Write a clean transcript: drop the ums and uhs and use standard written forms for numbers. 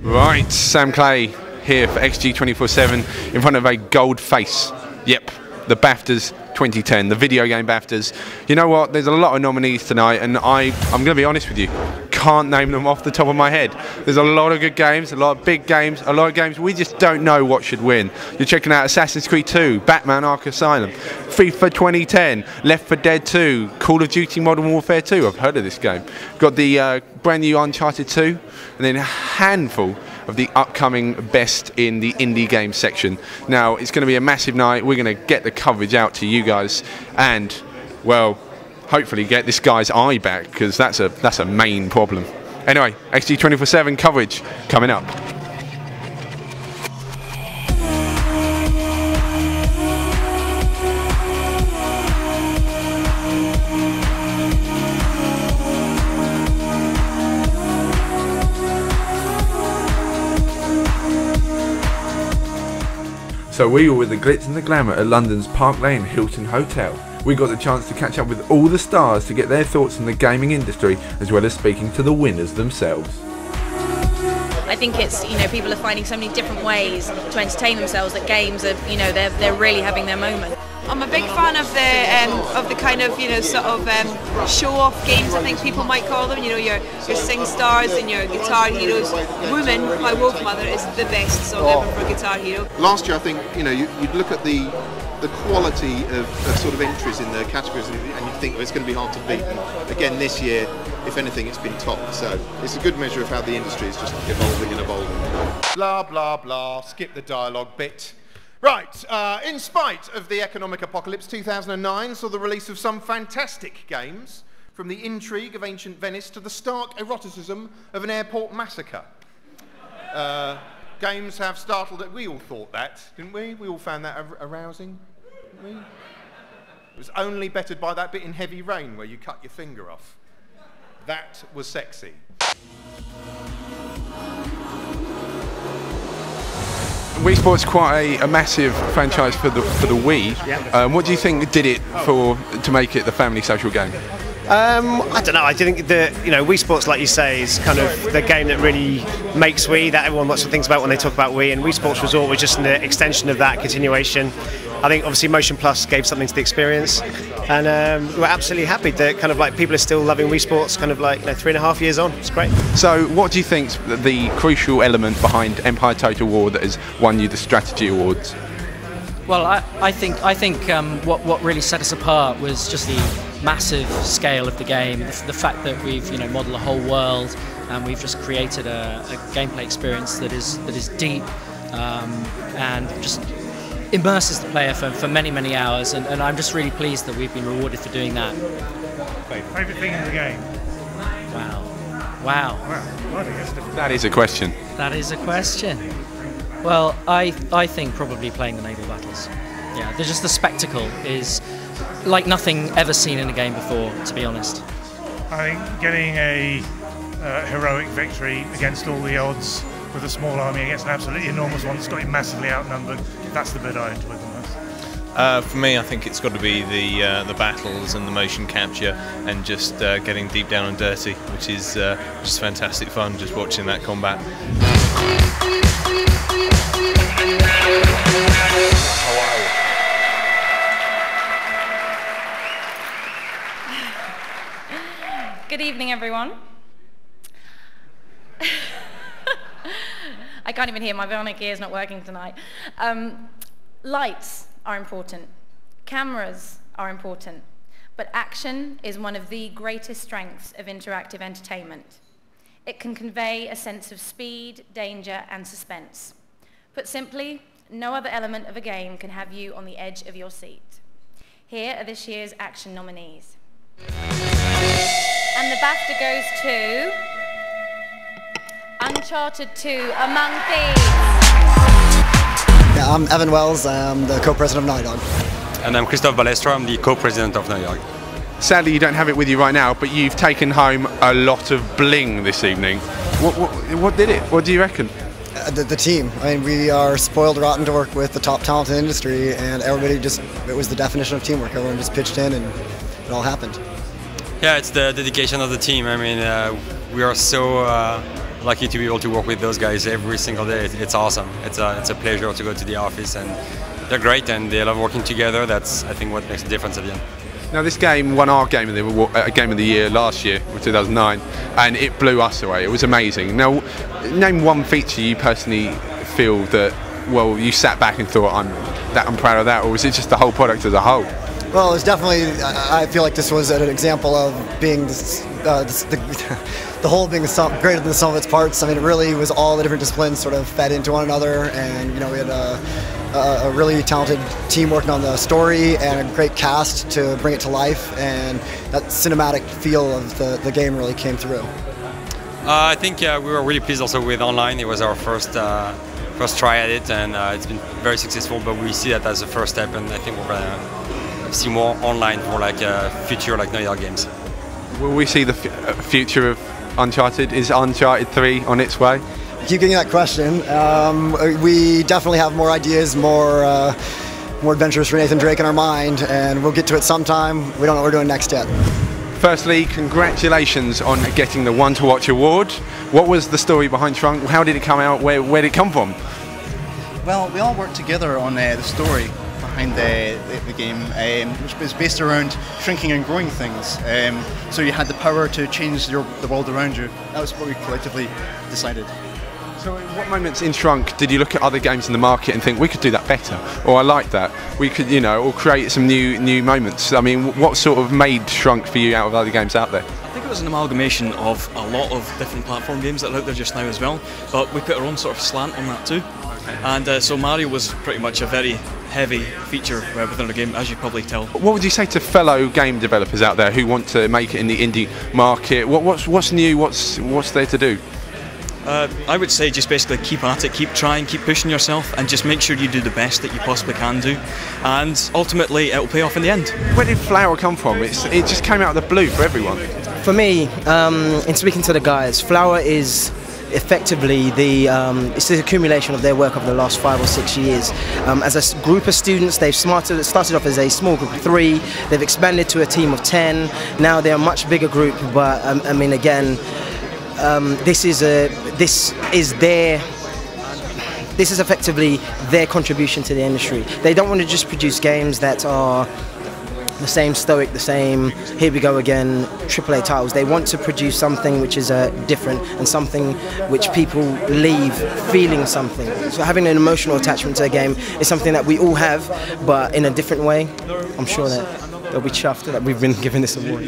Right, Sam Clay here for XG247 in front of a gold face. Yep, the BAFTAs 2010, the video game BAFTAs. You know what, there's a lot of nominees tonight and I'm going to be honest with you, can't name them off the top of my head. There's a lot of good games, a lot of big games, a lot of games we just don't know what should win. You're checking out Assassin's Creed 2, Batman Arkham Asylum, FIFA 2010, Left 4 Dead 2, Call of Duty Modern Warfare 2, I've heard of this game. Got the brand new Uncharted 2, and then a handful of the upcoming best in the indie game section. Now, it's going to be a massive night. We're going to get the coverage out to you guys and, well, hopefully get this guy's eye back, because that's a main problem. Anyway, XG247 coverage coming up. So we were with the glitz and the glamour at London's Park Lane Hilton Hotel. We got the chance to catch up with all the stars to get their thoughts on the gaming industry, as well as speaking to the winners themselves. I think it's, people are finding so many different ways to entertain themselves that games are, they're really having their moment. I'm a big fan of the kind of show-off games, I think people might call them. Your Sing Stars and your Guitar Heroes. Woman, my wolf mother, is the best, so I'm living for Guitar Hero. Last year, I think you'd look at the quality of sort of entries in the categories and you'd think it's going to be hard to beat. And again, this year, if anything, it's been topped. So it's a good measure of how the industry is just evolving and evolving. Blah blah blah. Skip the dialogue bit. Right, in spite of the economic apocalypse, 2009 saw the release of some fantastic games, from the intrigue of ancient Venice to the stark eroticism of an airport massacre. Games have startled, we all thought that, didn't we? We all found that arousing, didn't we? It was only bettered by that bit in Heavy Rain where you cut your finger off. That was sexy. Wii Sports quite a massive franchise for the Wii. Yeah. What do you think did it to make it the family social game? I don't know. I think that Wii Sports, like you say, is kind of the game that really makes Wii, that everyone lots of things about when they talk about Wii. And Wii Sports Resort was just an extension of that, continuation. I think obviously Motion Plus gave something to the experience, and we're absolutely happy that kind of like people are still loving Wii Sports. Kind of like 3.5 years on, it's great. So, what do you think's the crucial element behind Empire Total War that has won you the strategy awards? Well, I think what really set us apart was just the massive scale of the game, the fact that we've modelled a whole world, and we've just created a gameplay experience that is deep and just immerses the player for many hours, and I'm just really pleased that we've been rewarded for doing that. Favourite thing in the game? Wow. That is a question. That is a question. Well, I think probably playing the naval battles. Yeah, just the spectacle is like nothing ever seen in a game before, to be honest. I think getting a heroic victory against all the odds with a small army against an absolutely enormous one that's got you massively outnumbered, that's the bit I enjoy the most. For me, I think it's got to be the battles and the motion capture and just getting deep down and dirty, which is just fantastic fun, just watching that combat. Good evening, everyone. I can't even hear, my bionic ear is not working tonight. Lights are important, cameras are important, but action is one of the greatest strengths of interactive entertainment. It can convey a sense of speed, danger, and suspense. Put simply, no other element of a game can have you on the edge of your seat. Here are this year's action nominees. And the BAFTA goes to Uncharted 2 Among Thieves. Yeah, I'm Evan Wells, I'm the co-president of Naughty Dog. And I'm Christophe Balestra, I'm the co-president of Naughty Dog. Sadly, you don't have it with you right now, but you've taken home a lot of bling this evening. What did it? What do you reckon? The team. I mean, we are spoiled rotten to work with the top talent in the industry, and everybody it was the definition of teamwork. Everyone just pitched in and it all happened. Yeah, it's the dedication of the team. I mean, we are so lucky to be able to work with those guys every single day. It's awesome. It's a pleasure to go to the office, and they're great and they love working together. That's, I think, what makes a difference at the end. Now this game won our game of the year last year, 2009, and it blew us away. It was amazing. Now, name one feature you personally feel that, well, you sat back and thought, I'm proud of that, or was it just the whole product as a whole? Well, it's definitely, I feel like this was an example of being the whole being greater than the sum of its parts. I mean, it really was all the different disciplines sort of fed into one another, and we had a really talented team working on the story and a great cast to bring it to life, and that cinematic feel of the game really came through. I think we were really pleased also with online. It was our first try at it, and it's been very successful, but we see that as a first step, and I think we're going to see more online for like future like Naughty Dog games. Will we see the future of Uncharted? Is Uncharted 3 on its way? Keep getting that question. We definitely have more ideas, more adventures for Nathan Drake in our mind, and we'll get to it sometime. We don't know what we're doing next yet. Firstly, congratulations on getting the One to Watch award. What was the story behind Shrunk? How did it come out? Where did it come from? Well, we all worked together on the story behind the game, which was based around shrinking and growing things. So you had the power to change the world around you. That was what we collectively decided. So at what moments in Shrunk did you look at other games in the market and think we could do that better, or I like that, we could, or create some new moments? I mean, what sort of made Shrunk for you out of other games out there? I think it was an amalgamation of a lot of different platform games that are out there just now as well, but we put our own sort of slant on that too. And so Mario was pretty much a very heavy feature within the game, as you probably tell. What would you say to fellow game developers out there who want to make it in the indie market? What's new? What's there to do? I would say just basically keep at it, keep trying, keep pushing yourself, and just make sure you do the best that you possibly can do, and ultimately it will pay off in the end. Where did Flower come from? It just came out of the blue for everyone. For me, in speaking to the guys, Flower is effectively it's the accumulation of their work over the last 5 or 6 years. As a group of students, they've started off as a small group of 3, they've expanded to a team of 10, now they're a much bigger group, but I mean, again, this is effectively their contribution to the industry. They don't want to just produce games that are the same stoic, the same here we go again AAA titles. They want to produce something which is different, and something which people leave feeling something. So having an emotional attachment to a game is something that we all have, but in a different way. I'm sure that they'll be chuffed that we've been given this award.